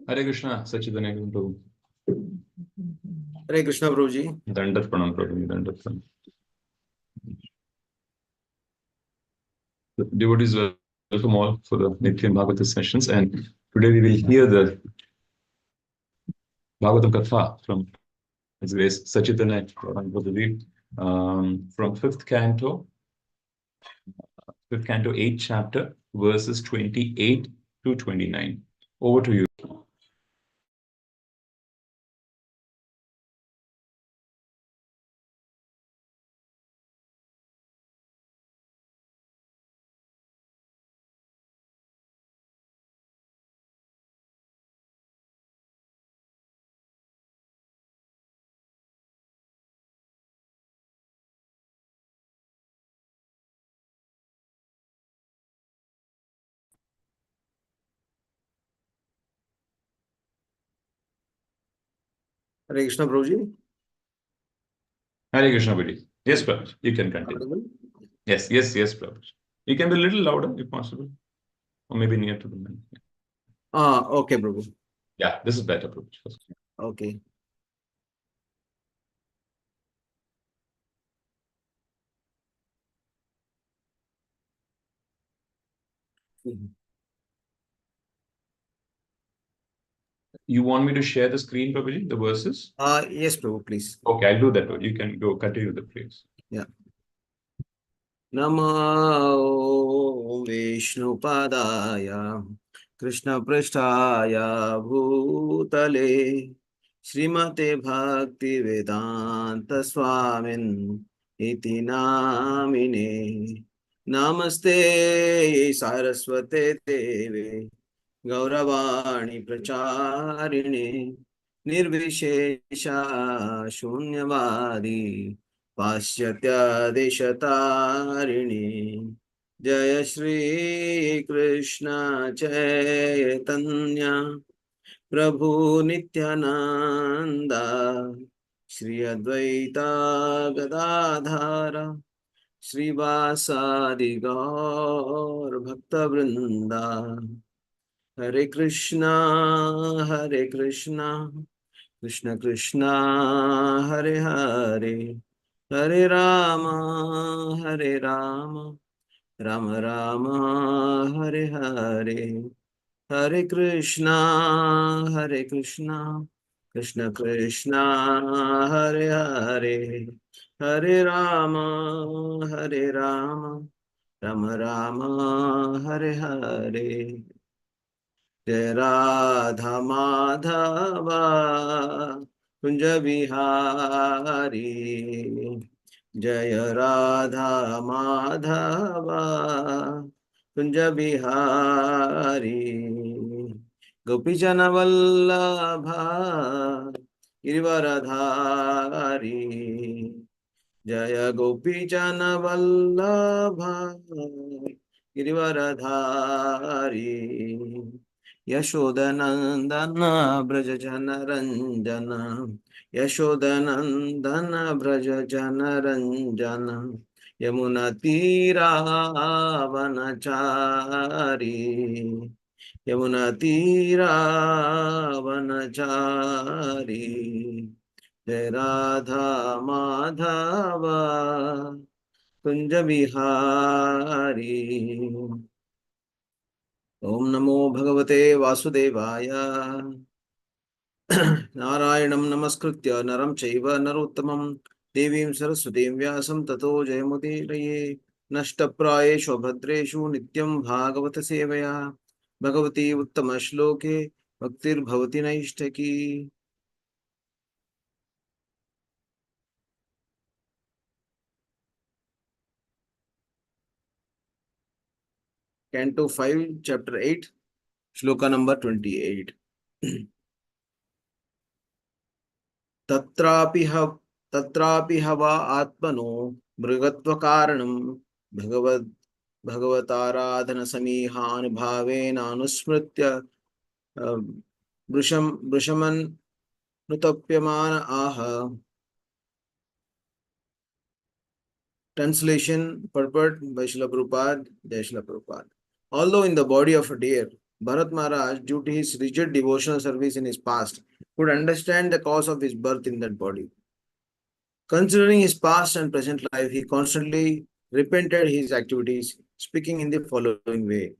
Hare Krishna, Sachitanaya Prabhu. Hare Krishna, Prabhuji. Dandat Pranam, Prabhu. Dandat Pranam. Devotees, welcome all for the Nityam Bhagavata sessions. And today we will hear the Bhagavatam Katha from His Grace Sachitanaya Prabhu from 5th canto, 8th chapter, verses 28 to 29. Over to you. Hare Krishna, Prabhuji. Hare Krishna, buddy. Yes, Prabhuji, you can continue. Audible? Yes, Prabhuji. You can be a little louder if possible, or maybe near to the mic. Okay, Prabhu. Yeah, this is better, Prabhuji. Okay. You want me to share the screen, Prabhuji, the verses? Yes, Prabhu, please. Okay, I'll do that. Prabhuji. You can go continue the phrase. Yeah. Namo Vishnupadaya Krishna Prishtaya Bhutale Srimate Bhakti Vedanta Swamin Iti Namine Namaste Saraswate Deve Gauravani Prachariणे Nirvishesha Shunyavadi Paschatya Deshatariणे Jaya Shri Krishna Chaitanya Prabhu Nityananda Shri Advaita Gadadhara Srivasadi Gaur Bhakta Vrinda Hare Krishna Krishna Krishna Hare Hare Hare Hare Rama Rama Rama Hare Hare Hare Krishna Krishna Krishna Hare Hare Hare Hare Rama Rama Rama Hare Hare जय राधा माधवा कुंज बिहारी जय राधा माधवा कुंज बिहारी गोपीजन वल्लभा गिरिवरधारी जय गोपीजन वल्लभा गिरिवरधारी यशोदनंदन ब्रज जन रंजन यशोदनंदन ब्रज जन रंजन यमुना तीरावनचारी यमुना तीरावनचारी जय राधा माधव कुंज बिहारी ओम नमो भगवते वासुदेवाय नारायणं नमस्कृत्य नरं चैव नरोत्तमं देवीं सरस्वतीं व्यासं ततो जयमुदीरये नष्टप्रायेषु भद्रेषु नित्यं भागवत सेवया Bhagwati उत्तमश्लोके भक्तिर्भवति नैष्ठकी Canto 5, Chapter 8, Shloka number 28. तत्रापि हवा आत्मनो मृगत्वकारणं भगवद् भगवताराधनसमीहानुभावेनानुस्मृत्य वृषमनुतप्यमान आह. Translation, purport by Srila Prabhupada, Jai Srila Prabhupada. Although in the body of a deer, Bharat Maharaj, due to his rigid devotional service in his past, could understand the cause of his birth in that body. Considering his past and present life, he constantly repented his activities, speaking in the following way.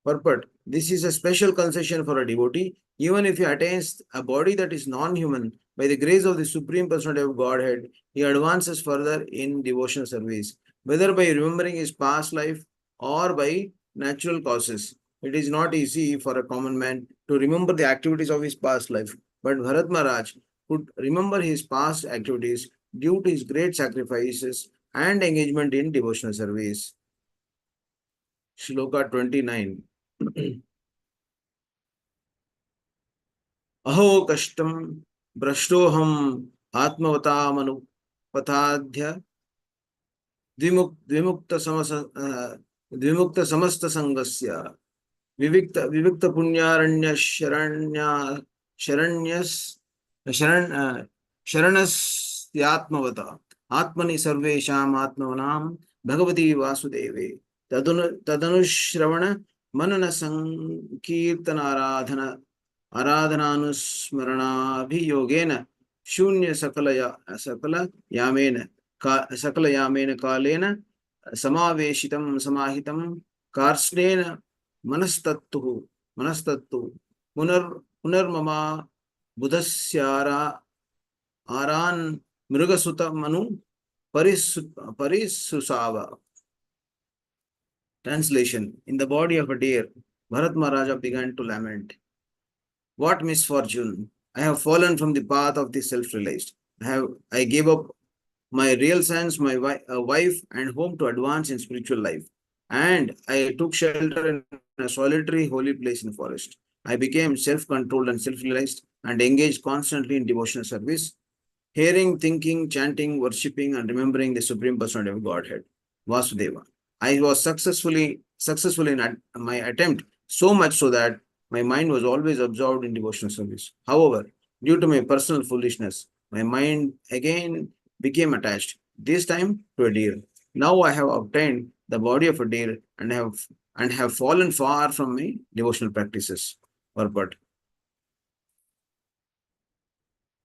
Purport. This is a special concession for a devotee. Even if he attains a body that is non-human, by the grace of the Supreme Personality of Godhead, he advances further in devotional service, whether by remembering his past life or by natural causes. It is not easy for a common man to remember the activities of his past life, but Bharat Maharaj could remember his past activities due to his great sacrifices and engagement in devotional service. Shloka 29. अहो कष्टं भ्रष्टोऽहं आत्मवतामनुपथाद्य द्विमुक्त समस्त संगस्य विविक्त पुण्यारण्य शरण्यस शरणस सर्वस्यात्मवता आत्मनि सर्वेषाम् आत्मनां भगवती वासुदेवे तदनुश्रवण मनन संकीर्तन आराधनानुस्मरणाभियोगेन शून्य सकल यामेन कालेन समावेशितं समाहितं कार्ष्णेन मनस्तत्तु पुनर्ममा बुधस्यारा Aran मृगसुत Manu परिसुसावा. Translation: In the body of a deer, Bharat Maharaja began to lament. What misfortune! I have fallen from the path of the self-realized. I gave up my real sense, my wife and home to advance in spiritual life. And I took shelter in a solitary holy place in the forest. I became self-controlled and self-realized and engaged constantly in devotional service, hearing, thinking, chanting, worshipping, and remembering the Supreme Personality of Godhead, Vasudeva. I was successful in my attempt, so much so that my mind was always absorbed in devotional service. However, due to my personal foolishness, my mind again became attached, this time to a deer. Now I have obtained the body of a deer and have fallen far from my devotional practices. Purport.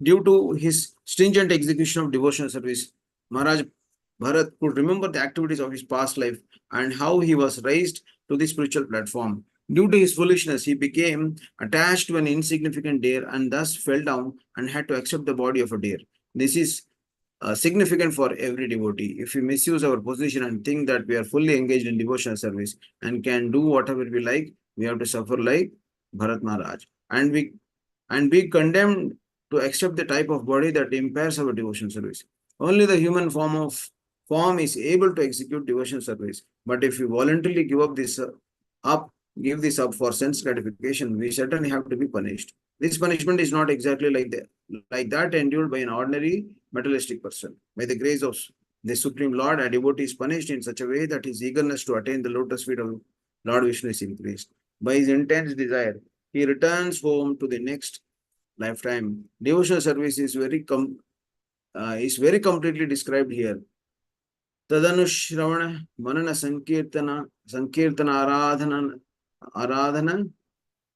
Due to his stringent execution of devotional service, Maharaj Bharat could remember the activities of his past life and how he was raised to the spiritual platform. Due to his foolishness, he became attached to an insignificant deer and thus fell down and had to accept the body of a deer. This is significant for every devotee. If we misuse our position and think that we are fully engaged in devotional service and can do whatever we like, we have to suffer like Bharat Maharaj. And be condemned to accept the type of body that impairs our devotional service. Only the human form is able to execute devotional service. But if we voluntarily give this up for sense gratification, we certainly have to be punished. This punishment is not exactly like that endured by an ordinary materialistic person. By the grace of the Supreme Lord, a devotee is punished in such a way that his eagerness to attain the lotus feet of Lord Vishnu is increased. By his intense desire, he returns home to the next lifetime. Devotional service is very completely described here. Tadanushravana manana sankirtana aradhana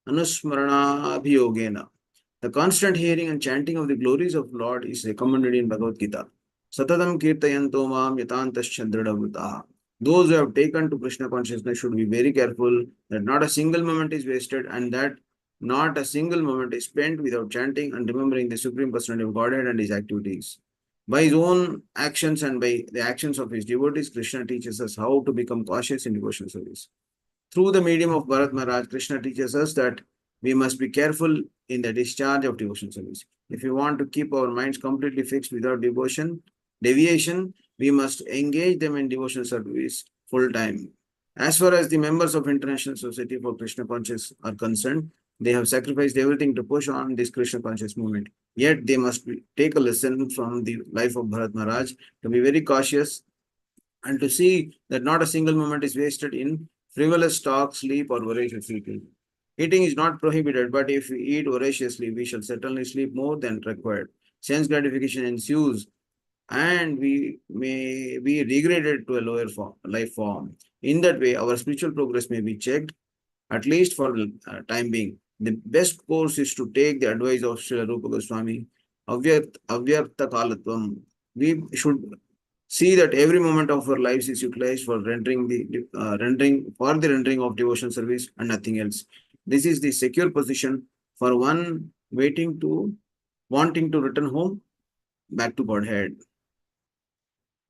anusmarana abhiyogena. The constant hearing and chanting of the glories of Lord is recommended in Bhagavad Gita. Satatam kirtayanto mam yatantaschandradavutaha. Those who have taken to Krishna consciousness should be very careful that not a single moment is wasted and that not a single moment is spent without chanting and remembering the Supreme Personality of Godhead and his activities. By his own actions and by the actions of his devotees, Krishna teaches us how to become cautious in devotional service. Through the medium of Bharat Maharaj, Krishna teaches us that we must be careful in the discharge of devotional service. If we want to keep our minds completely fixed without deviation, we must engage them in devotional service full time. As far as the members of International Society for Krishna Conscious are concerned, they have sacrificed everything to push on this Krishna conscious movement. Yet they must take a lesson from the life of Bharat Maharaj to be very cautious and to see that not a single moment is wasted in frivolous talk, sleep, or voracious eating. Eating is not prohibited, but if we eat voraciously, we shall certainly sleep more than required. Sense gratification ensues, and we may be degraded to a lower life form. In that way, our spiritual progress may be checked, at least for the time being. The best course is to take the advice of Srila Rupa Goswami, Avyarta Kalatvam. We should see that every moment of our lives is utilized for rendering of devotion service and nothing else. This is the secure position for one wanting to return home back to Godhead.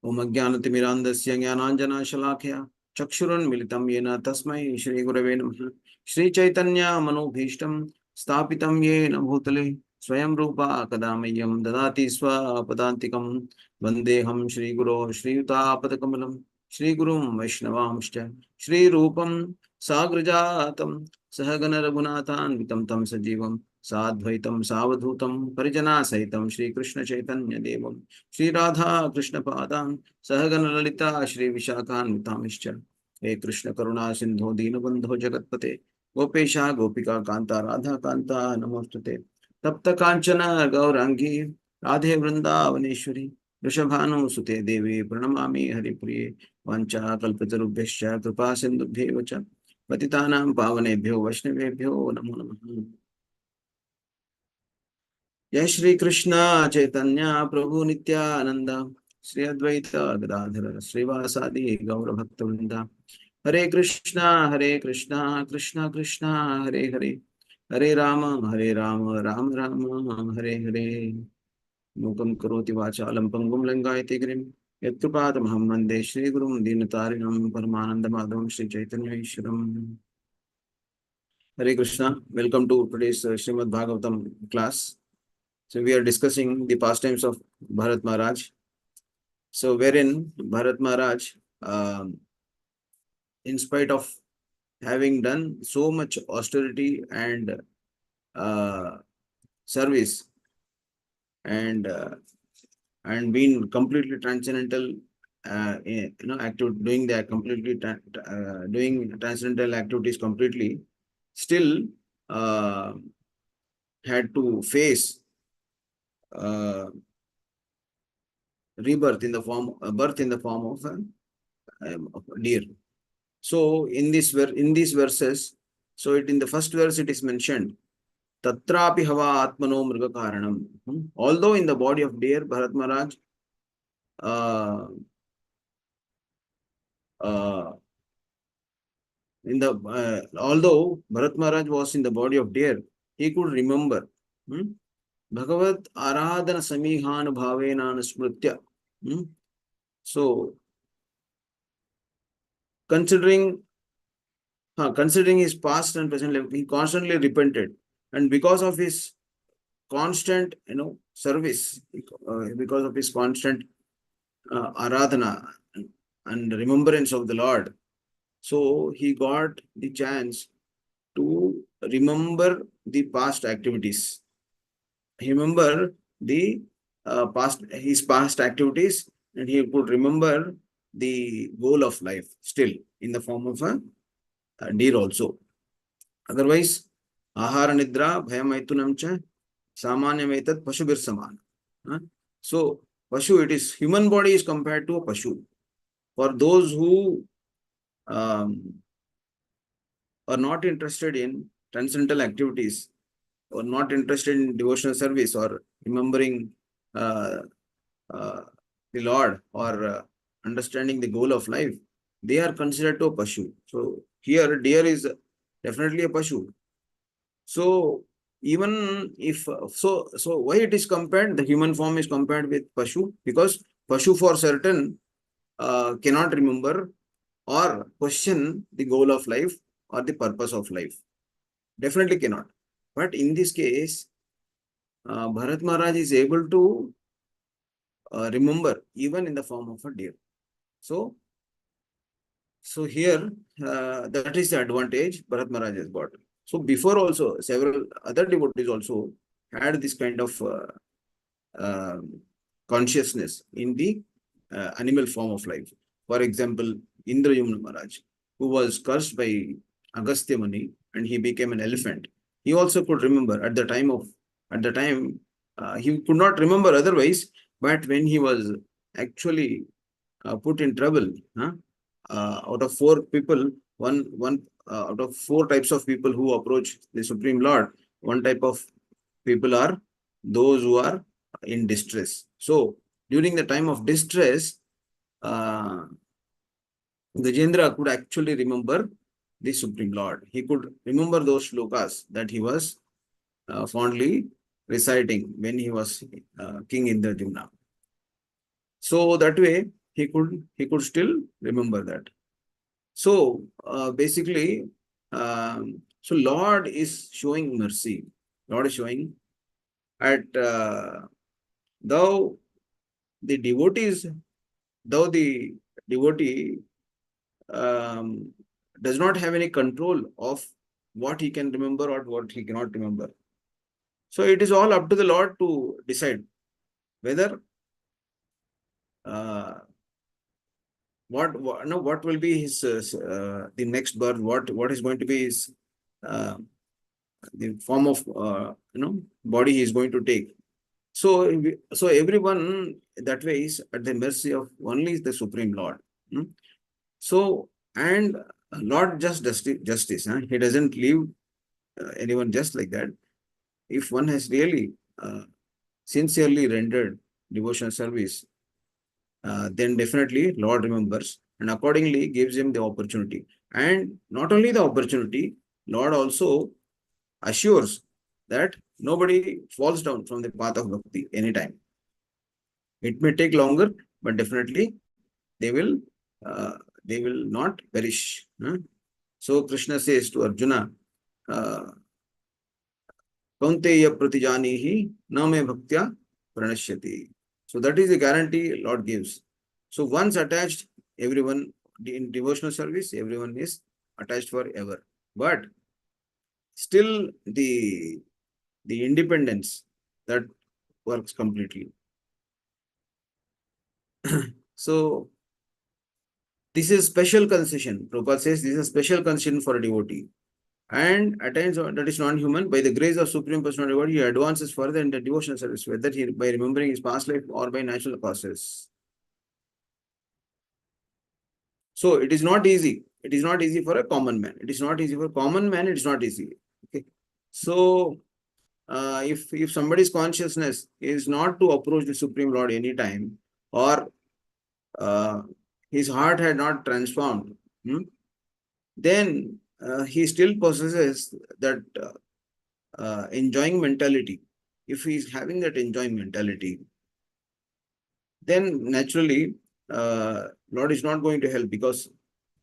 Om Ajnanatimirandasya Jnananjana Chakshurunmilitam Yena Tasmai Shri Gurave Namaha. Shri Chaitanya Manobhishtam Stapitam Yena Bhutale Swayam Rupa Kadamayam Dadati Swapadantikam Vandeham Shri Guru Shri Utapatakamelam Shri Gurum Vaishnavamshcha Shri Rupam Sagrajatam Sahagana Raghunathan Vitam Tam Sajivam Sadvaitam Savadhutam Parijana Saitam Shri Krishna Chaitanya Devam Shri Radha Krishna Padam Sahagana Lalita Shri Vishakhan Vitamischa He Krishna Karuna Sindho Dinabandho Jagatpate Gopesha Gopika Kanta Radha Kanta Namostate Tapta Kanchana Gaurangi Radhe Vrindavaneshwari Rishabhanu Sute Devi Pranamami Haripriye Vancha Kalpatarubhyascha Kripa Sindhubhyev cha Patitanam Pavanebhyo Vaishnavebhyo Namo Namaha. Jai Shri Krishna Chaitanya Prabhu Nityananda Shri Advaita Gadadhara Srivasadi Gaura Bhakta Vrinda Hare Krishna Krishna Krishna Hare Hare Hare Rama Rama Rama Hare Hare Mukam Karoti Vachalam Pangum Langayati Grim Yatrupadamaham Vande Shri Gurum Dinatarinam Paramananda Madhavam Shri Chaitanya Ishwaram. Hare Krishna, welcome to today's Srimad Bhagavatam class. So we are discussing the pastimes of Bharat Maharaj. So wherein Bharat Maharaj, in spite of having done so much austerity and service and been completely transcendental, doing the completely doing transcendental activities completely, still had to face rebirth in the form birth in the form of a deer. So in these verses, so in the first verse it is mentioned, Tatrapi hava atmano mriga karanam. Although in the body of deer, Bharat Maharaj although Bharat Maharaj was in the body of deer, he could remember. Bhagavat Aradhana Samihan Bhavena Smritya. So, considering his past and present life, he constantly repented, and because of his constant, service, because of his constant aradhana and remembrance of the Lord, so he got the chance to remember the past activities. He remember the his past activities, and he could remember the goal of life still in the form of a deer also. Otherwise, ahara nidra bhayamaitunam cha samanyamaitat pashubir samana. So, pashu, it is human body is compared to a pashu. For those who are not interested in transcendental activities, or not interested in devotional service, or remembering the Lord, or understanding the goal of life, they are considered to a pashu. So here deer is definitely a pashu. So even if so why it is compared, the human form is compared with pashu, because pashu for certain cannot remember or question the goal of life or the purpose of life. Definitely cannot. But in this case, Bharat Maharaj is able to remember even in the form of a deer. So here, that is the advantage Bharat Maharaj has got. So before also, several other devotees also had this kind of consciousness in the animal form of life. For example, Indrayumna Maharaj, who was cursed by Agastya Muni and he became an elephant. He also could remember at the time, he could not remember otherwise, but when he was actually put in trouble, out of four people, one out of four types of people who approach the Supreme Lord, one type of people are those who are in distress. So during the time of distress, Gajendra could actually remember the Supreme Lord. He could remember those shlokas that he was fondly reciting when he was King Indrajumna. So that way he could still remember that. So basically, so Lord is showing mercy. Lord is showing at though the devotee does not have any control of what he can remember or what he cannot remember. So it is all up to the Lord to decide whether what will be his the next birth, what is going to be his the form of body he is going to take. So everyone that way is at the mercy of only the Supreme Lord. So, and Lord justice, huh? He doesn't leave anyone just like that. If one has really sincerely rendered devotional service, then definitely Lord remembers and accordingly gives him the opportunity. And not only the opportunity, Lord also assures that nobody falls down from the path of bhakti anytime. It may take longer, but definitely they will uh, they will not perish. So Krishna says to Arjuna, uh, Kaunteya pratijanihi na me bhaktya pranashyati. So that is the guarantee Lord gives. So once attached, everyone in devotional service, everyone is attached forever. But still the independence that works completely. So this is special concession. Prabhupada says this is a special concession for a devotee. And attains that is non-human. By the grace of Supreme Personality of God, he advances further in the devotional service, whether he by remembering his past life or by natural causes. So it is not easy. It is not easy for a common man. It is not easy for a common man. It is not easy. Okay. So if somebody's consciousness is not to approach the Supreme Lord anytime, or uh, his heart had not transformed, then he still possesses that enjoying mentality. If he is having that enjoying mentality, then naturally Lord is not going to help, because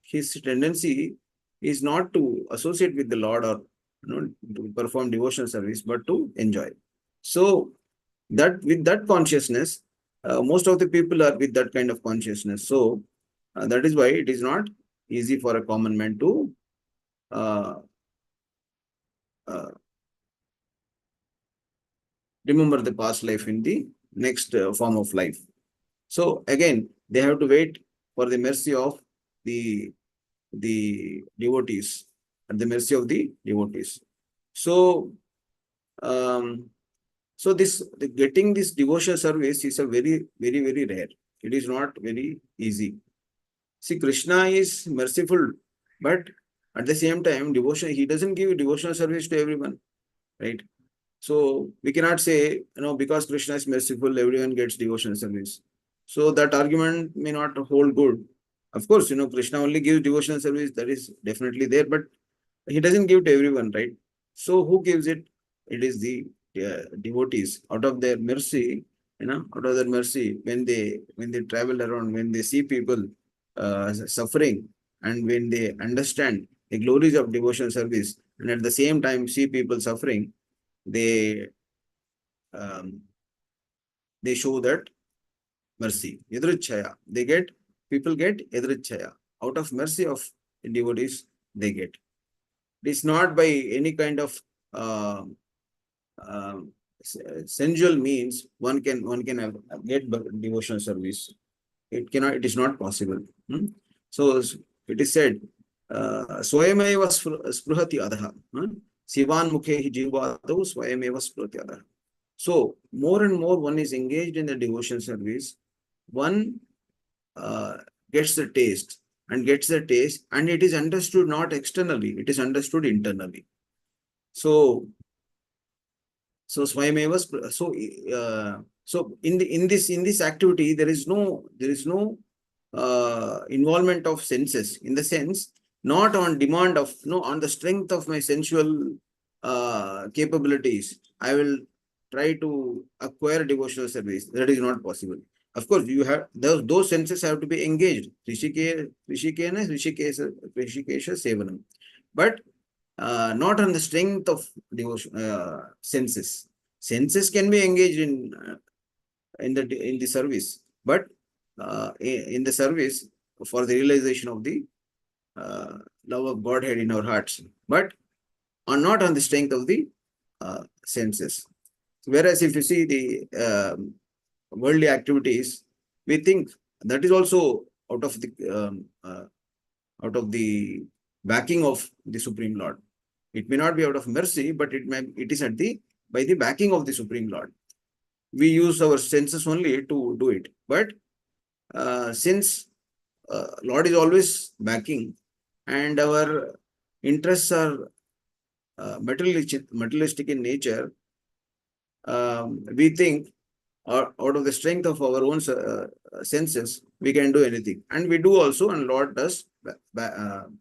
his tendency is not to associate with the Lord or to perform devotional service, but to enjoy. So that with that consciousness, most of the people are with that kind of consciousness. So that is why it is not easy for a common man to uh, uh, remember the past life in the next form of life. So again, they have to wait for the mercy of the devotees, at the mercy of the devotees. So so getting this devotional service is a very rare. It is not very easy. See, Krishna is merciful, but at the same time, devotion, he doesn't give devotional service to everyone, right? So we cannot say, because Krishna is merciful, everyone gets devotional service. So that argument may not hold good. Of course, Krishna only gives devotional service, that is definitely there, but he doesn't give to everyone, right? So who gives it? It is the devotees. Out of their mercy, out of their mercy, when they travel around, when they see people suffering, and when they understand the glories of devotional service, and at the same time see people suffering, they um, they show that mercy. Yadrichaya. People get yadrichaya. Out of mercy of devotees, they get. It is not by any kind of uh, uh, sensual means one can get devotional service. It is not possible. So it is said, Swayameva spruhati adha. Sivan mukhe hi jivado swayameva spruhati adha. So more and more one is engaged in the devotion service, one uh, gets the taste and it is understood not externally, it is understood internally. So swayameva so in this activity there is no involvement of senses, in the sense, not on demand of no on the strength of my sensual capabilities I will try to acquire devotional service. That is not possible. Of course, you have those senses have to be engaged. Rishikesha sevanam. But not on the strength of devotion senses. Senses can be engaged in the service, but in the service for the realization of the love of Godhead in our hearts, but are not on the strength of the senses. Whereas if you see the worldly activities, we think that is also out of the backing of the Supreme Lord. It may not be out of mercy, but it is by the backing of the Supreme Lord. we use our senses only to do it. But since Lord is always backing, and our interests are materialistic in nature, we think out of the strength of our own senses, we can do anything. And we do also, and Lord does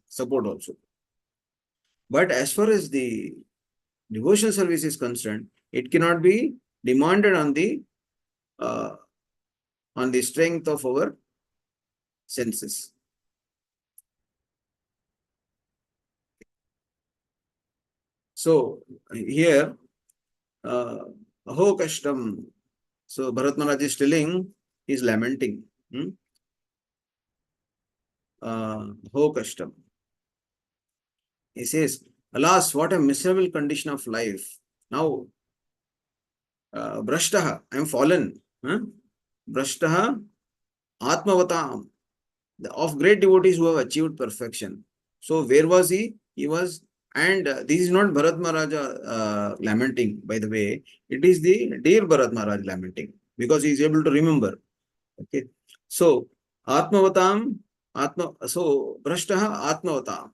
support also. But as far as the devotional service is concerned, it cannot be demanded uh, on the strength of our senses. So here, Aho Kashtam. So Bharat Maharaj is telling, he is lamenting. Aho Kashtam. He says, alas, what a miserable condition of life. Now, Brashtaha, I am fallen. Brashtaha Atmavatam, of great devotees who have achieved perfection. So where was he? He was, and this is not Bharat Maharaja lamenting, by the way. It is the dear Bharat Maharaj lamenting, because he is able to remember. Okay. So Atmavatam, so Brashtaha Atmavatam,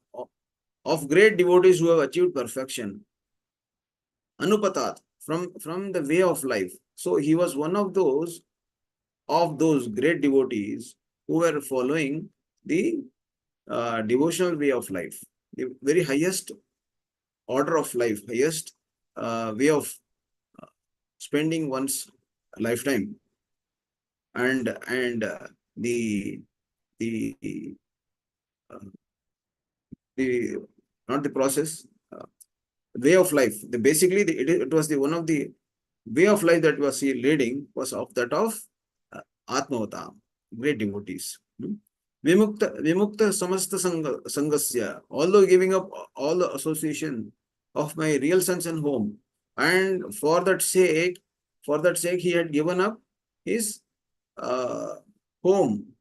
of great devotees who have achieved perfection. Anupatat, from the way of life. So he was one of those great devotees who were following the devotional way of life, the very highest order of life, highest way of spending one's lifetime, and the the uh, the not the process, way of life. Basically, it was the one of the way of life that was he leading was of that of Atmavata, great devotees. Vimukta samasta sangasya, although giving up all the association of my real sons and home, and for that sake, he had given up his uh, home,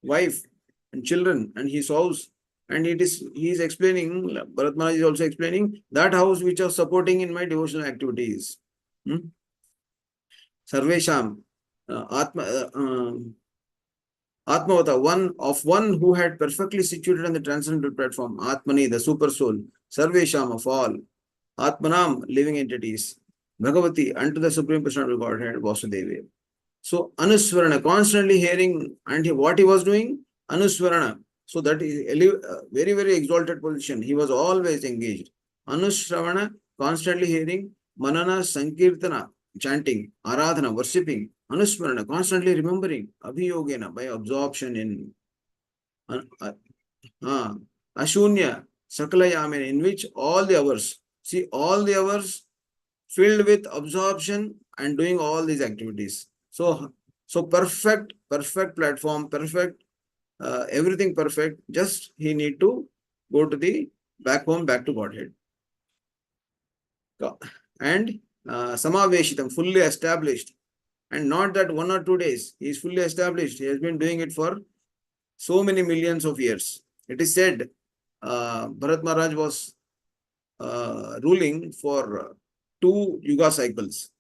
wife, and children, and his house. And he is explaining, Bharat Maharaj is also explaining that house which was supporting in my devotional activities. Sarvesham, Atmavata, one who had perfectly situated on the transcendental platform, Atmani, the super soul, Sarvesham of all, Atmanam, living entities, Bhagavati, unto the Supreme Personality of Godhead, Vasudevi. So Anusvarana, constantly hearing, and what he was doing? Anusvarana. So that is very, very exalted position. He was always engaged. Anusravana, constantly hearing, Manana, Sankirtana, chanting, Aradhana, worshipping, Anusmarana, constantly remembering, Abhiyogena, by absorption in Ashunya, Sakalayamena, in which all the hours, see, all the hours filled with absorption and doing all these activities. So perfect platform, perfect, everything perfect. Just he need to go to the back home, back to Godhead. And Samaveshitam, fully established. And not that 1 or 2 days. He is fully established. He has been doing it for so many millions of years. It is said Bharat Maharaj was ruling for 2 yuga cycles.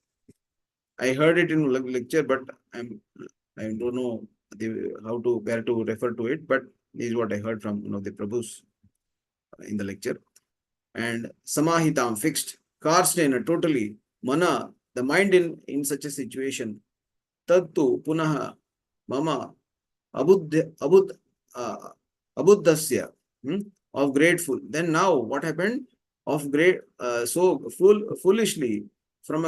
I heard it in lecture, but I don't know where to refer to it. But this is what I heard from the Prabhus in the lecture. And Samahitam, fixed. Karstena, totally. Mana, the mind in such a situation. Tattu punaha mama abuddhasya, of grateful. Then now what happened? Of great, so foolishly from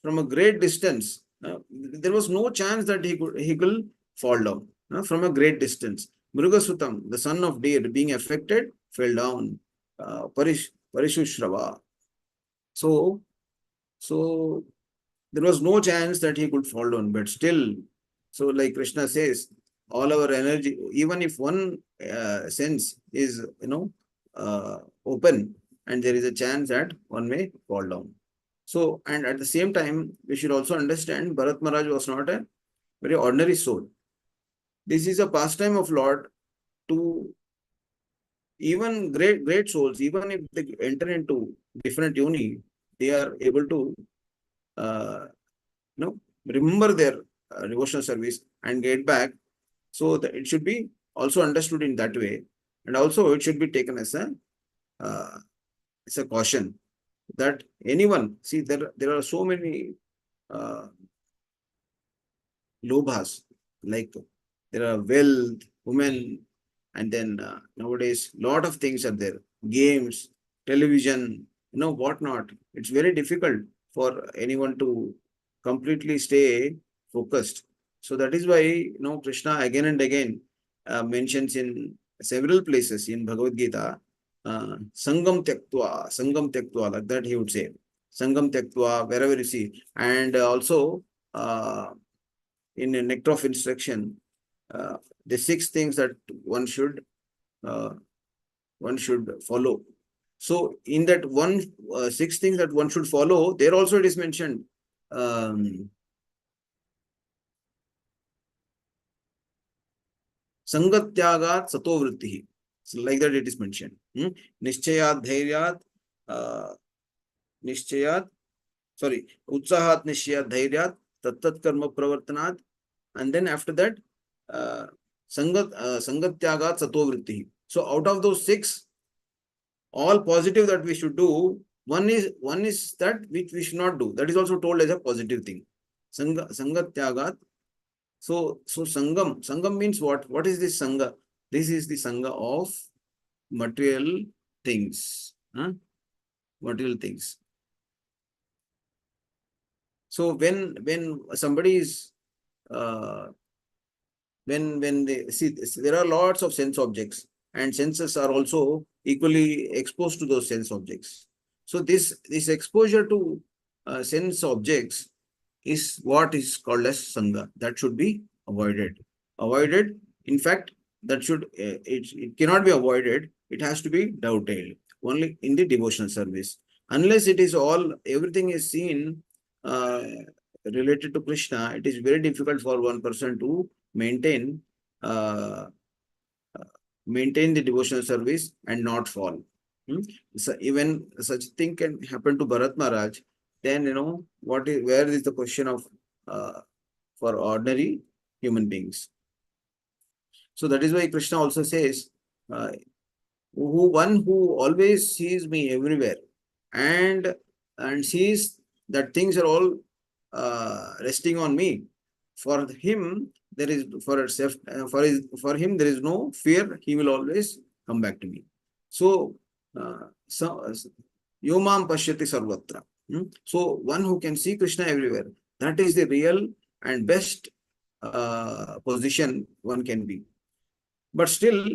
a great distance. There was no chance that he could fall down from a great distance. Mrugasutam, the son of deer, being affected, fell down. Parishushrava. So there was no chance that he could fall down, but still, so like Krishna says, all our energy, even if one sense is, open, and there is a chance that one may fall down. So, and at the same time, we should also understand Bharat Maharaj was not a very ordinary soul. This is a pastime of Lord to even great souls, even if they enter into different yoni, they are able to, uh, remember their devotional service and get back. So that it should be also understood in that way, and also it should be taken uh, as a caution that anyone, see, there are so many uh, lobhas, like there are wealth, women, and then nowadays lot of things are there, games, television, whatnot. It's very difficult for anyone to completely stay focused. So that is why Krishna again and again mentions in several places in Bhagavad Gita, sangam tyaktva, like that he would say, sangam tyaktva, wherever you see. And also uh, in a nectar of instruction, uh, the six things that one should uh, one should follow. So in that one six things that one should follow, there also it is mentioned. Sangatyagat satovritti. So like that it is mentioned. Nishchayat dhairyat, uh, nishchayat, sorry, utsahat nishchayat dhairyat, tattat karma pravartanat, and then after that, uh, sangatyagat satovritti. So out of those six, all positive that we should do, one is that which we should not do. That is also told as a positive thing. Sangatyagat. So sangam means what? What is this sangha? This is the sangha of material things. Material things. So when somebody is uh, when they see, there are lots of sense objects, and senses are also equally exposed to those sense objects. So this exposure to sense objects is what is called as sangha. That should be avoided. In fact, that should it cannot be avoided. It has to be doubted only in the devotional service. Unless it is all, everything is seen uh, related to Krishna, it is very difficult for one person to maintain uh, maintain the devotional service and not fall. So even such thing can happen to Bharat Maharaj. Then where is the question of for ordinary human beings? So that is why Krishna also says, who always sees me everywhere and sees that things are all resting on me. For him, there is for him there is no fear. He will always come back to me. So, Yomam Pashyati Sarvatra. So one who can see Krishna everywhere, that is the real and best position one can be. But still,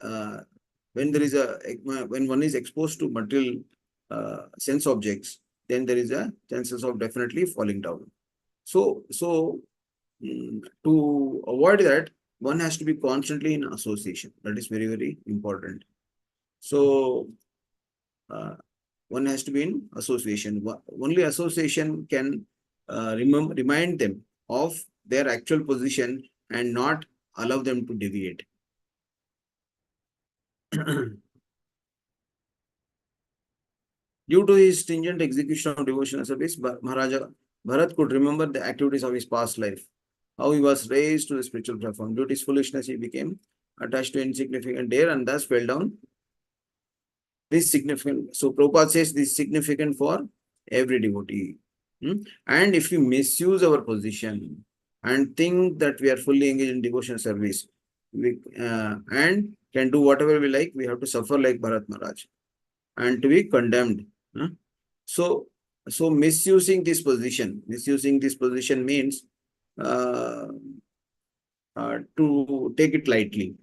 uh, when one is exposed to material sense objects, then there is a chances of definitely falling down. So to avoid that, one has to be constantly in association. That is very, very important. So uh, one has to be in association. Only association can remind them of their actual position and not allow them to deviate. Due to his stringent execution of devotional service, Maharaja Bharat could remember the activities of his past life, how he was raised to the spiritual platform. Due to his foolishness, he became attached to insignificant dare and thus fell down. This significant. So Prabhupada says this is significant for every devotee. And if we misuse our position and think that we are fully engaged in devotional service, and can do whatever we like, we have to suffer like Bharat Maharaj and to be condemned. So, misusing this position means uh, to take it lightly,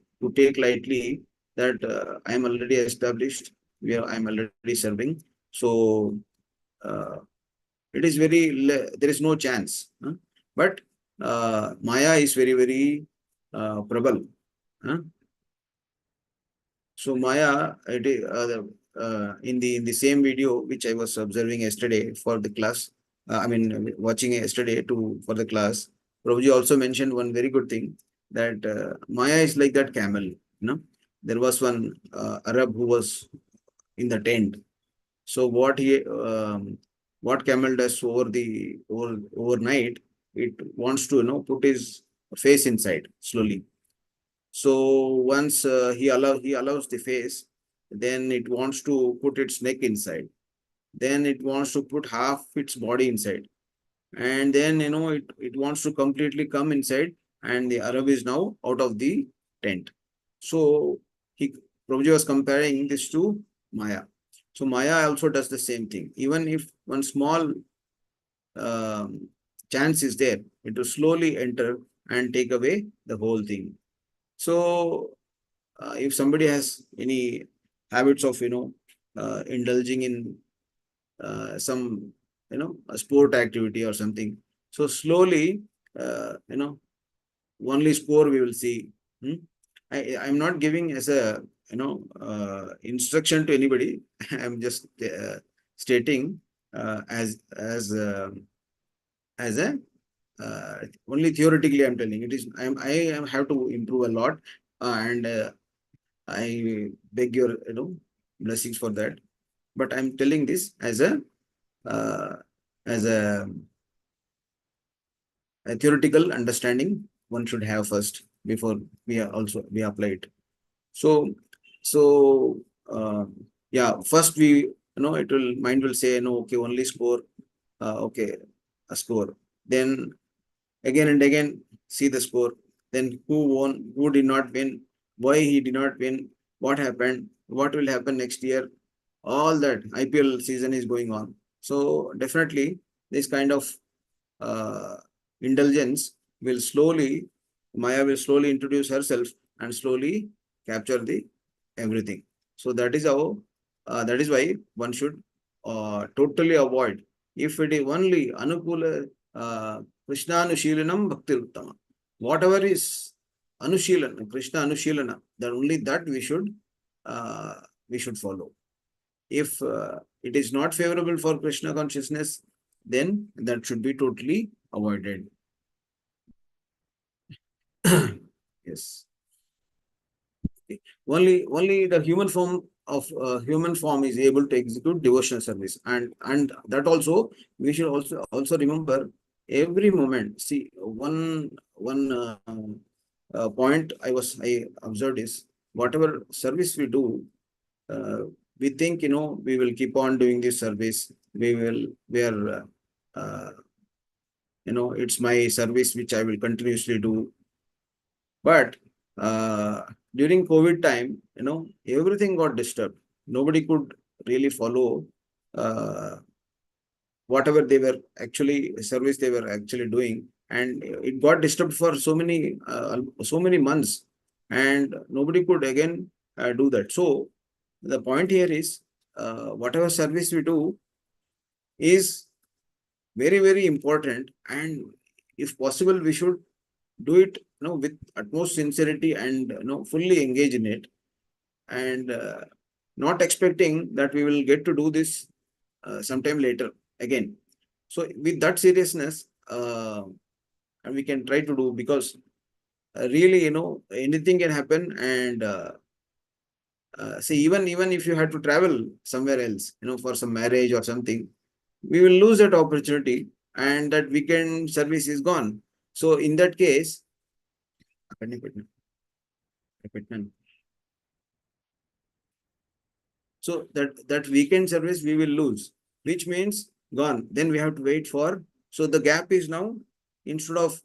that I am already established, I am already serving. So, uh, it is there is no chance. But Maya is very, very prabal. So Maya, in the same video which I was observing yesterday for the class, watching yesterday for the class, Prabhuji also mentioned one very good thing, that Maya is like that camel. There was one Arab who was in the tent. So what what camel does overnight, it wants to put his face inside slowly. So once he allows the face, then it wants to put its neck inside. Then it wants to put half its body inside, and then it wants to completely come inside, and the Arab is now out of the tent. So he Prabhuji was comparing this to Maya. So Maya also does the same thing. Even if one small um, chance is there, it will slowly enter and take away the whole thing. So if somebody has any habits of indulging in some a sport activity or something, so slowly only score we will see. Hmm? I'm not giving as a instruction to anybody. I'm just stating as a only theoretically I'm telling. It is I have to improve a lot, and I beg your blessings for that. But I'm telling this uh, as a theoretical understanding one should have first before we apply it. So so uh, yeah, first it will mind will say no, okay, only score, okay, a score. Then again and again see the score. Then who won, who did not win, why he did not win, what happened, what will happen next year. All that IPL season is going on. So definitely this kind of uh, indulgence will slowly, Maya will slowly introduce herself and slowly capture the everything. So that is how, that is why one should totally avoid. If it is only Anukula Krishna Anushilanam Bhakti Uttama, whatever is Anushilana, Krishna Anushilana, that only that we should follow. If it is not favorable for Krishna consciousness, then that should be totally avoided. Yes. Only the human form is able to execute devotional service, and that also we should also remember every moment. See, one point I observed is whatever service we do, uh, we think we will keep on doing this service. We are it's my service which I will continuously do. But during COVID time, everything got disturbed. Nobody could really follow uh, whatever they were actually service they were actually doing, and it got disturbed for so many months, and nobody could again do that. So the point here is whatever service we do is very, very important, and if possible we should do it with utmost sincerity and fully engage in it, and not expecting that we will get to do this sometime later again. So with that seriousness, and we can try to do, because really anything can happen, and see, even if you had to travel somewhere else for some marriage or something, we will lose that opportunity, and that weekend service is gone. So in that case, so that weekend service we will lose, which means gone. Then we have to wait for. So the gap is now, instead of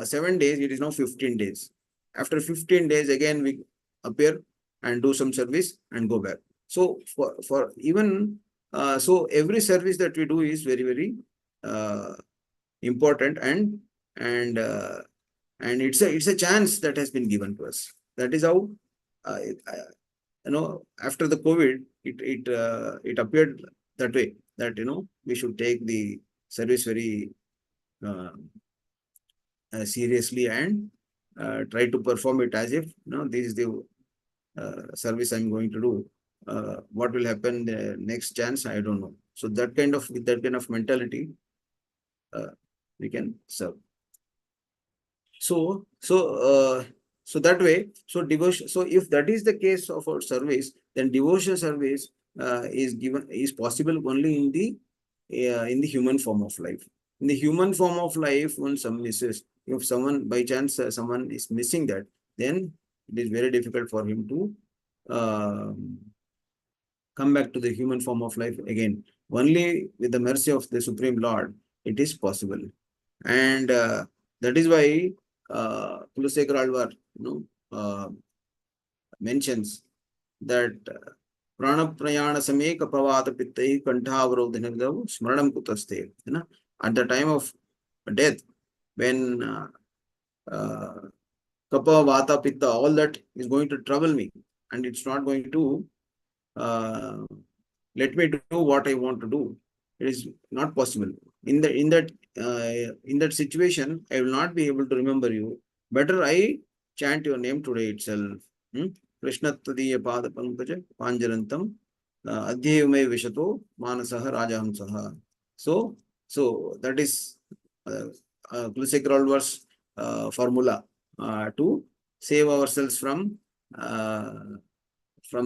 7 days, it is now 15 days. After 15 days, again we appear and do some service and go back. So for even so every service that we do is very, very important, and it's a chance that has been given to us. That is how uh, after the COVID, it appeared that way, that we should take the service very uh, seriously, and try to perform it as if this is the service I'm going to do. What will happen the next chance, I don't know. So with that kind of mentality, we can serve. So that way, so devotion. So if that is the case of our service, then devotional service is possible only in the in the human form of life. In the human form of life, when some misses, if someone by chance someone is missing that, then it is very difficult for him to come back to the human form of life again. Only with the mercy of the Supreme Lord, it is possible. And that is why Kulasekar Alvar, mentions that prana prayana same kapavata pittai kanthavrodhinadav smaranam kutaste. At the time of death, when kapha, vata, pitta, all that is going to trouble me, and it's not going to uh, let me do what I want to do. It is not possible. In that situation, I will not be able to remember you. Better I chant your name today itself. Krishna Tadiya Pada Pankaja Panjarantam Adhyayume Vishato Manasaha Rajahamsaha. So that is Kulasekar Alvar's formula to save ourselves from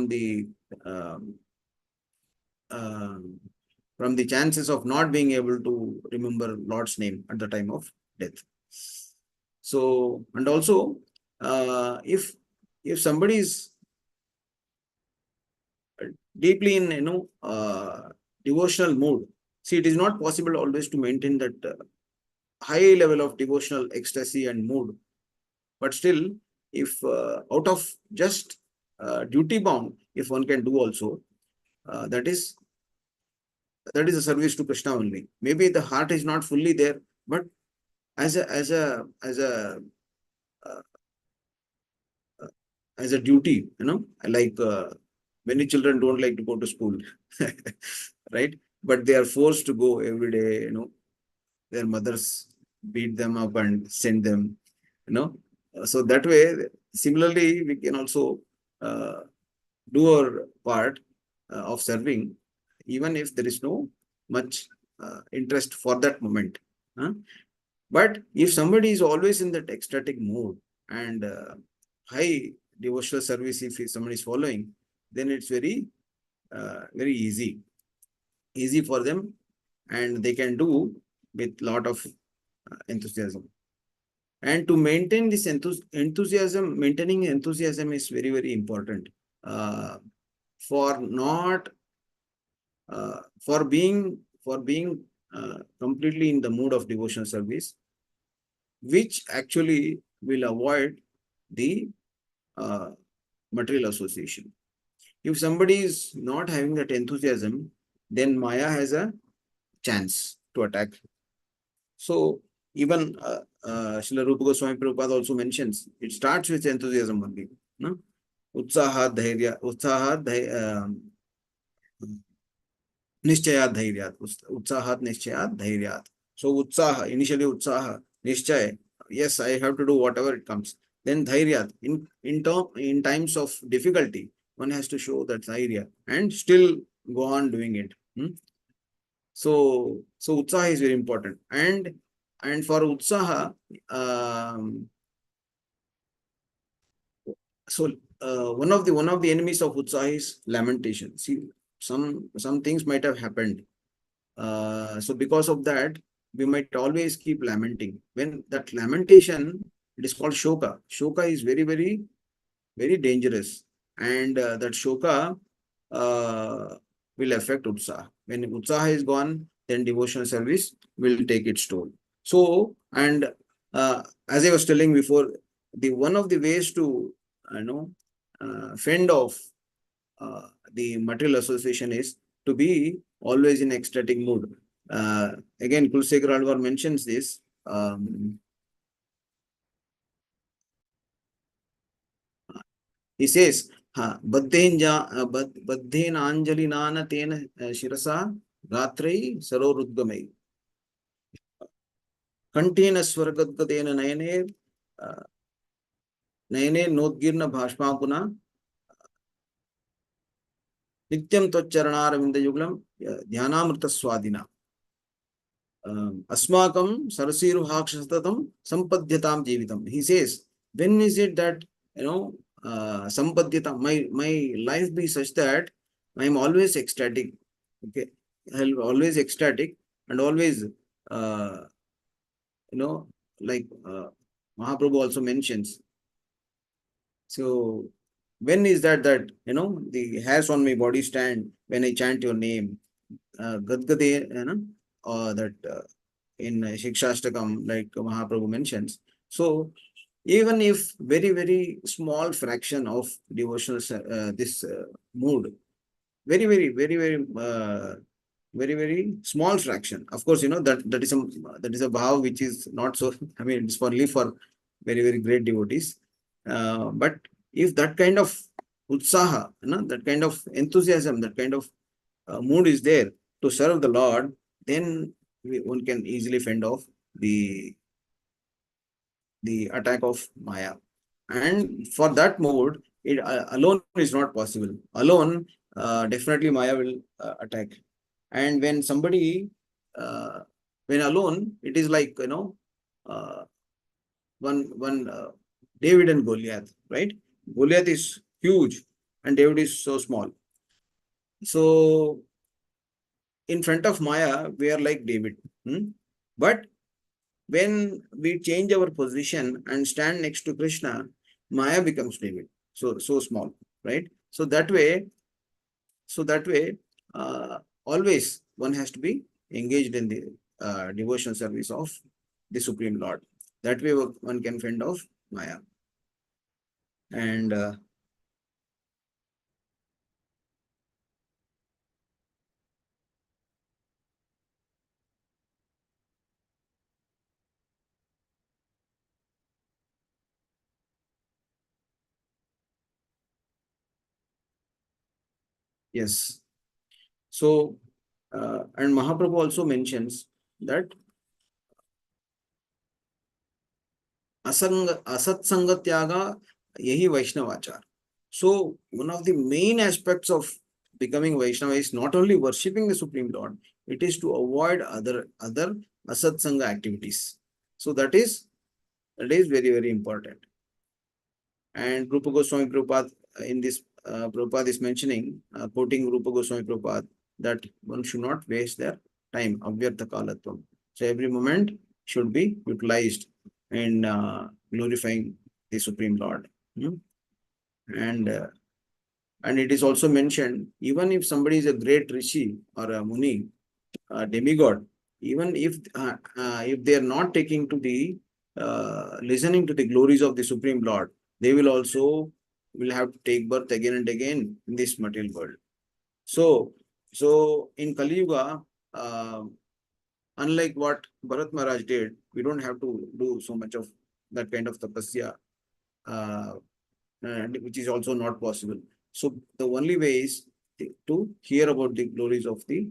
the from the chances of not being able to remember Lord's name at the time of death. So, and also, if somebody is deeply in devotional mood, see, it is not possible always to maintain that high level of devotional ecstasy and mood. But still, if out of just duty bound, if one can do also, that is a service to Krishna only. Maybe the heart is not fully there, but as a duty, like many children don't like to go to school, right? But they are forced to go every day. Their mothers beat them up and send them. So that way, similarly, we can also do our part of serving, even if there is no much interest for that moment. But if somebody is always in that ecstatic mood and high devotional service, if somebody is following, then it's very easy for them, and they can do with lot of enthusiasm. And to maintain this enthusiasm, maintaining enthusiasm is very, very important for not for being completely in the mood of devotional service, which actually will avoid the material association. If somebody is not having that enthusiasm, then Maya has a chance to attack. So even Srila Rupa Goswami Prabhupada also mentions, it starts with enthusiasm only. No? Utsahat dhairya, Nishchayat dhairyat, Utsahat nishchayat dhairyat. So Utsaha, initially Utsaha, Nishchay, yes, I have to do whatever it comes. Then dhairyat, in times of difficulty, one has to show that dhairya and still go on doing it. So Utsaha is very important. And for Utsaha, so one of the enemies of Utsaha is lamentation. See, some things might have happened. So because of that, we might always keep lamenting. When that lamentation, it is called shoka. Shoka is very, very, very dangerous. And that shoka will affect Utsaha. When Utsaha is gone, then devotional service will take its toll. So, and as I was telling before, one of the ways to fend off the material association is to be always in ecstatic mood. Again, Kulasekar Alvar mentions this. He says, Baddhen Anjali Nana Tena Shirasa Gatrei Sarorudgamai Kantena Swargadgadena Nayane Nodgirna Bhashmapuna Nityam Tocharanaravindha Yuglam Dhyanamrita Swadina Asmakam Sarasiru Hakshatatam Sampadhyatam Jeevitam. He says, when is it that Sampadhyata, my life be such that I am always ecstatic. Okay. always ecstatic and always, like Mahaprabhu also mentions. So when is that the hairs on my body stand when I chant your name? Gadgade, that in Shikshastakam, like Mahaprabhu mentions. So even if very, very small fraction of devotional this mood, very, very small fraction. Of course, that is a bhav which is not so. I mean, it's only for very, very great devotees. But if that kind of utsaha, that kind of enthusiasm, that kind of mood is there to serve the Lord, then one can easily fend off the the attack of Maya. And for that mode, it alone is not possible. Alone, definitely Maya will attack. And when somebody, when alone, it is like uh, one David and Goliath, right? Goliath is huge, and David is so small. So in front of Maya, we are like David. But when we change our position and stand next to Krishna, Maya becomes David. So small, right? So that way, uh, always one has to be engaged in the devotion service of the Supreme Lord. That way, one can fend off Maya. And yes, so and Mahaprabhu also mentions that asat tyaga yahi Vaishnavachar. So one of the main aspects of becoming Vaishnava is not only worshipping the Supreme Lord, it is to avoid other asat sanga activities. So that is very, very important. And Rupa Goswami Prabhupada in this Prabhupada is mentioning, quoting Rupa Goswami Prabhupada, that one should not waste their time, avyartha kalatvam. So every moment should be utilized in glorifying the Supreme Lord. And and it is also mentioned, even if somebody is a great rishi or a muni, a demigod, even if they are not taking to the listening to the glories of the Supreme Lord, they will also will have to take birth again and again in this material world. So in Kali Yuga, unlike what Bharat Maharaj did, we don't have to do so much of that kind of tapasya, uh, which is also not possible. So the only way is to hear about the glories of the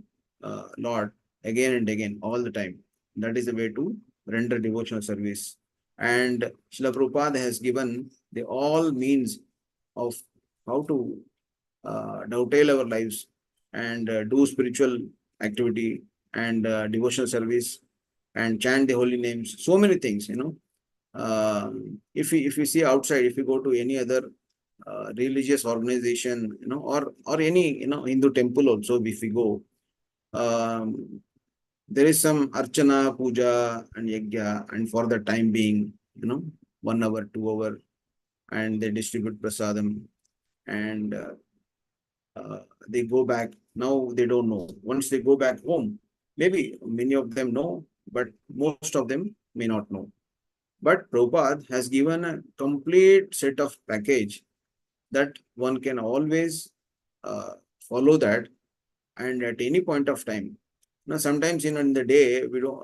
Lord again and again, all the time. That is the way to render devotional service. And Srila Prabhupada has given the all means of how to dovetail our lives and do spiritual activity and devotional service and chant the holy names. So many things. If we see outside, if we go to any other religious organization, or any Hindu temple also, if we go, um, there is some archana, puja, and yajna, and for the time being, 1 hour, 2 hour, and they distribute prasadam, and they go back. Now they don't know. Once they go back home, maybe many of them know, but most of them may not know. But Prabhupada has given a complete set of package that one can always follow that, and at any point of time. Now, sometimes in the day we don't.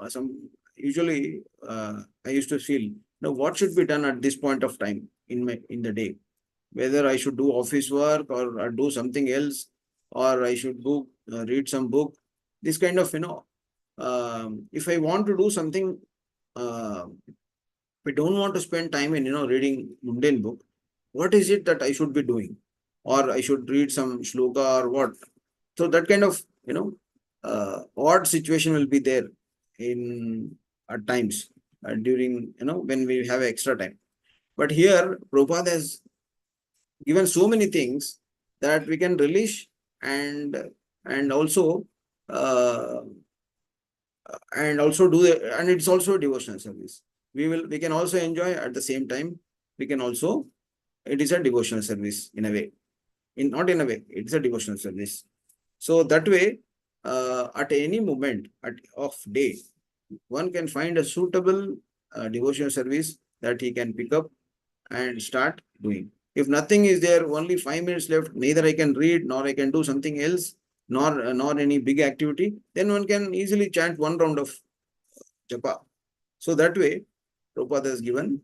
Usually I used to feel now what should be done at this point of time in the day, whether I should do office work or do something else, or I should go read some book. This kind of if I want to do something. We don't want to spend time in reading mundane book. What is it that I should be doing, or I should read some shloka or what? So that kind of odd situation will be there in at times during when we have extra time. But here Prabhupada has given so many things that we can relish, and also and also do the, and it's also a devotional service. We can also enjoy at the same time. We can also, it is a devotional service in a way. Not in a way, it's a devotional service. So that way, at any moment of day, one can find a suitable devotional service that he can pick up and start doing. If nothing is there, only 5 minutes left, neither I can read, nor I can do something else, nor any big activity, then one can easily chant one round of japa. So that way, Prabhupada has given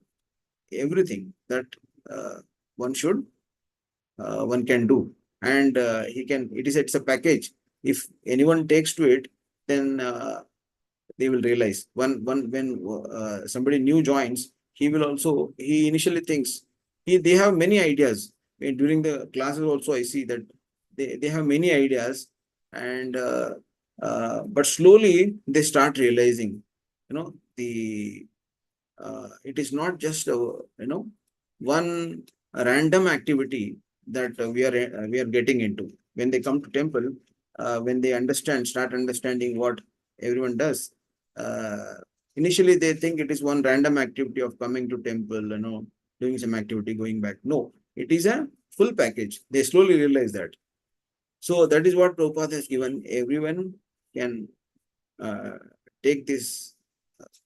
everything that uh, one should, one can do. And it's a package. If anyone takes to it, then they will realize when somebody new joins, he initially thinks, they have many ideas. During the classes also, I see that they have many ideas, and but slowly they start realizing, it is not just one random activity that we are getting into. When they come to temple, when they start understanding what everyone does, uh, initially they think it is one random activity of coming to temple, doing some activity, going back. No, it is a full package. They slowly realize that. So that is what Prabhupada has given. Everyone can uh, take this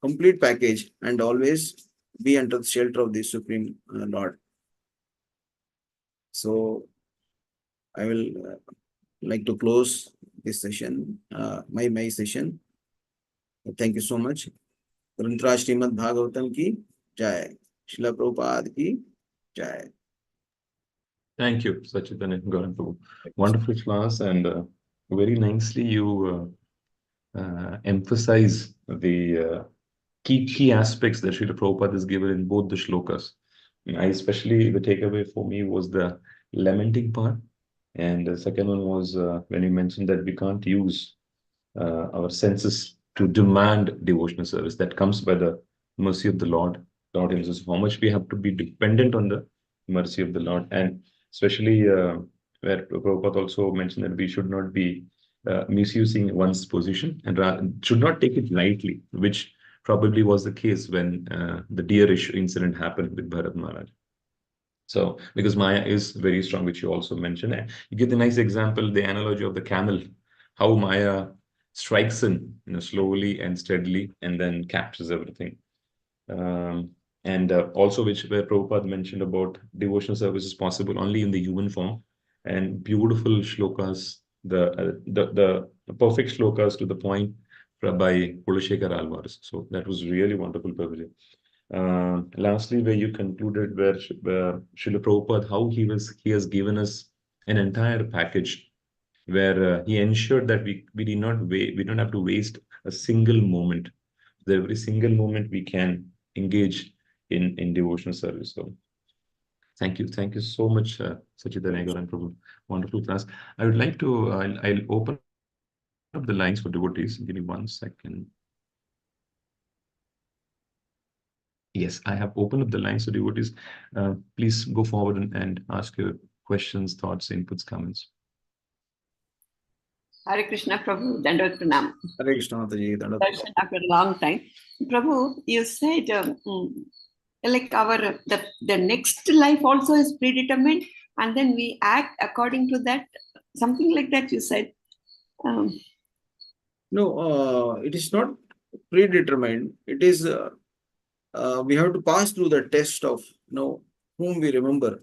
complete package and always be under the shelter of the Supreme Lord. So I will like to close this session, my session. Thank you so much. ग्रंथराज Shrimad Bhagavatam की जय, श्रील प्रभुपाद की जय. Thank you, Sachitanaya, Gauranga. Wonderful class, and very nicely you emphasize the key aspects that Srila Prabhupada is given in both the shlokas. I especially, the takeaway for me was the lamenting part, and the second one was when you mentioned that we can't use our senses to demand devotional service. That comes by the mercy of the Lord. Lord himself, how much we have to be dependent on the mercy of the Lord. And especially where Prabhupada also mentioned that we should not be misusing one's position and should not take it lightly, which probably was the case when the deer issue incident happened with Bharat Maharaj. So, because Maya is very strong, which you also mentioned. You give the nice example, the analogy of the camel, how Maya strikes in, slowly and steadily, and then captures everything. And also, where Prabhupada mentioned about devotional service is possible only in the human form, and beautiful shlokas, the perfect shlokas to the point by Kulashekar Alvaras. So that was really wonderful, Prabhuji. Lastly, where you concluded, where Srila Prabhupada, how he has given us an entire package, where he ensured that we don't have to waste a single moment. Every single moment we can engage in devotional service. So thank you so much, Sachitanaya and Prabhu. Wonderful class. I would like to I'll open up the lines for devotees. Give me 1 second. Yes, I have opened up the lines for devotees. Please go forward and ask your questions, thoughts, inputs, comments. Hare Krishna, Prabhu, Dandavat Pranam. Hare Krishna, Mataji, Dandavat. Darshan after a long time. Prabhu, you said like the next life also is predetermined, and then we act according to that. Something like that you said. No, it is not predetermined. It is we have to pass through the test of whom we remember.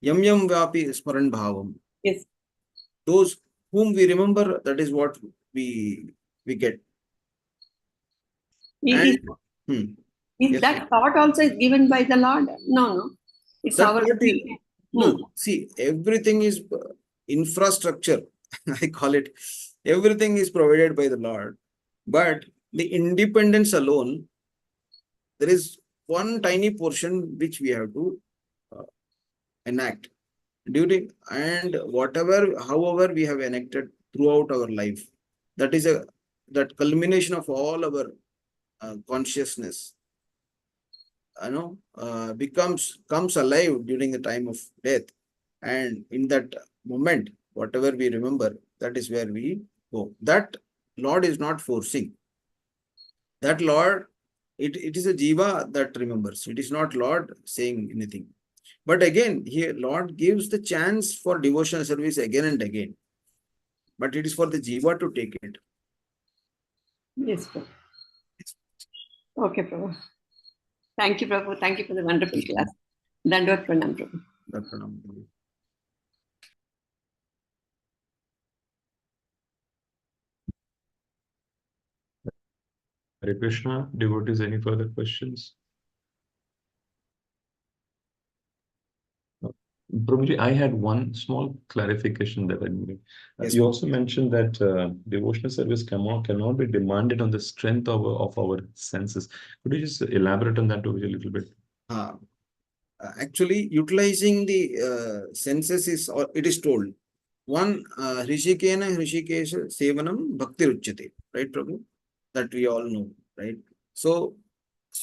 Yam yam vapi smaran bhavam. Yes. Those whom we remember, that is what we get. Is Yes, that thought also is given by the Lord? No. It's that our. No, see, everything is infrastructure. I call it. Everything is provided by the Lord, but the independence alone, there is one tiny portion which we have to enact during, and however we have enacted throughout our life. That is that culmination of all our consciousness, comes alive during the time of death, and in that moment, whatever we remember, that is where we go. That Lord is not forcing. That Lord, it is a jiva that remembers. It is not Lord saying anything. But again, here Lord gives the chance for devotional service again and again. But it is for the jiva to take it. Yes, Prabhu. Okay, Prabhu. Thank you, Prabhu. Thank you for the wonderful class. Dandavad Pranam, Prabhu. Hare Krishna, devotees, any further questions? Prabhuji, I had one small clarification that I needed. Yes, You Prabhu. also mentioned that devotional service cannot be demanded on the strength of our senses. Could you just elaborate on that a little bit? Actually, utilizing the senses is, it is told. One, Hrishikena Hrishikesha Sevanam Bhakti Ruchyate, right, Prabhu? That we all know, right? So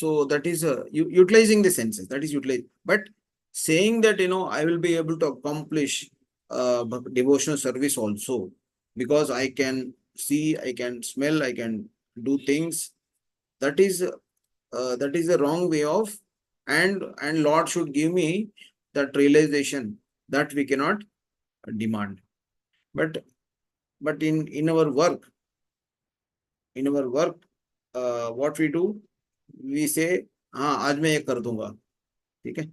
that is utilizing the senses, that is utilized. But saying that, I will be able to accomplish devotional service also, because I can see, I can smell, I can do things, that is the wrong way of, and Lord should give me that realization, that we cannot demand. But in our work, what we do, we say, हाँ आज मैं ये कर दूंगा, ठीक है,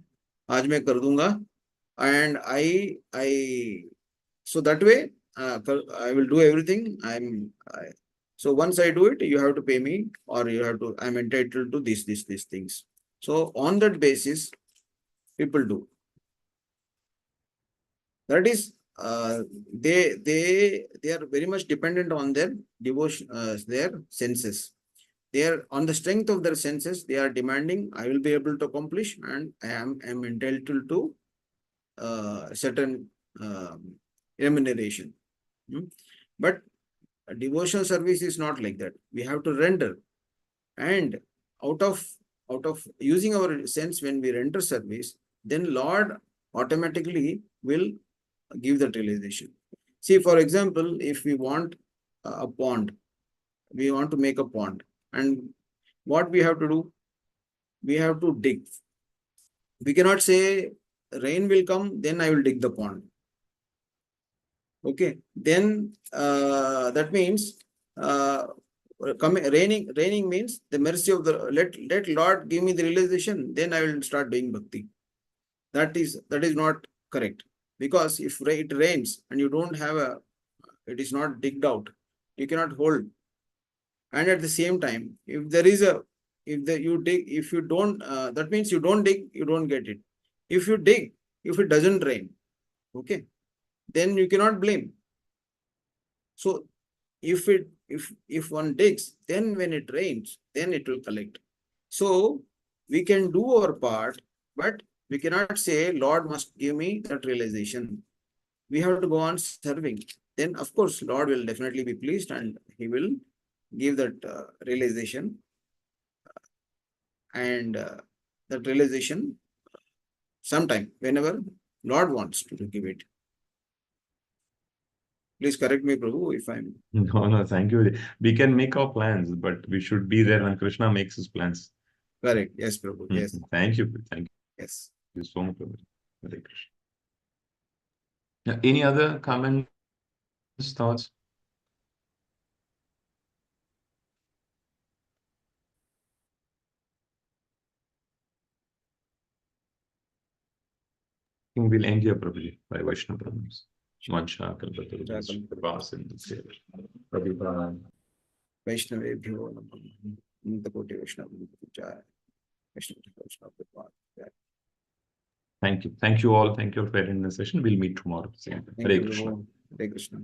आज मैं कर दूंगा, and I so that way I will do everything. So once I do it, you have to pay me, or I'm entitled to these things. So on that basis, people do. That is, they are very much dependent on their devotion, their senses. They are on the strength of their senses. They are demanding, I will be able to accomplish, and I am entitled to certain remuneration. But a devotional service is not like that. We have to render, and out of using our sense, when we render service, then Lord automatically will give that realization. See, for example, if we want a pond, we want to make a pond, and what we have to do? We have to dig. We cannot say rain will come, then I will dig the pond. Okay, then that means raining means the mercy of the let Lord give me the realization, then I will start doing bhakti. That is not correct, because if it rains and you don't have it is not digged out, you cannot hold. And at the same time, if there is you dig, if you don't, that means you don't dig, you don't get it. If you dig, if it doesn't rain, okay, then you cannot blame. So if one digs, then when it rains, then it will collect. So we can do our part, but we cannot say Lord must give me that realization. We have to go on serving. Then of course Lord will definitely be pleased, and he will give that realization, and that realization sometime, whenever Lord wants to give it. Please correct me, Prabhu, if I'm... No, thank you. We can make our plans, but we should be there when Krishna makes his plans. Correct. Yes, Prabhu. Yes. Thank you. Thank Yes. you so much, Prabhu. Hare Krishna. Any other comments, thoughts? I think we'll end here, Prabhuji, by Vaishnava Brahmins. Vansha Kalpataru Prabhupada. Vaishnavebhyo Namah. Nitapoti Vaishnava Jai. Vaishnava. Thank you. Thank you all. Thank you for attending the session. We'll meet tomorrow. Same. Thank Hare you, Krishna. Prabhu. Hare Krishna.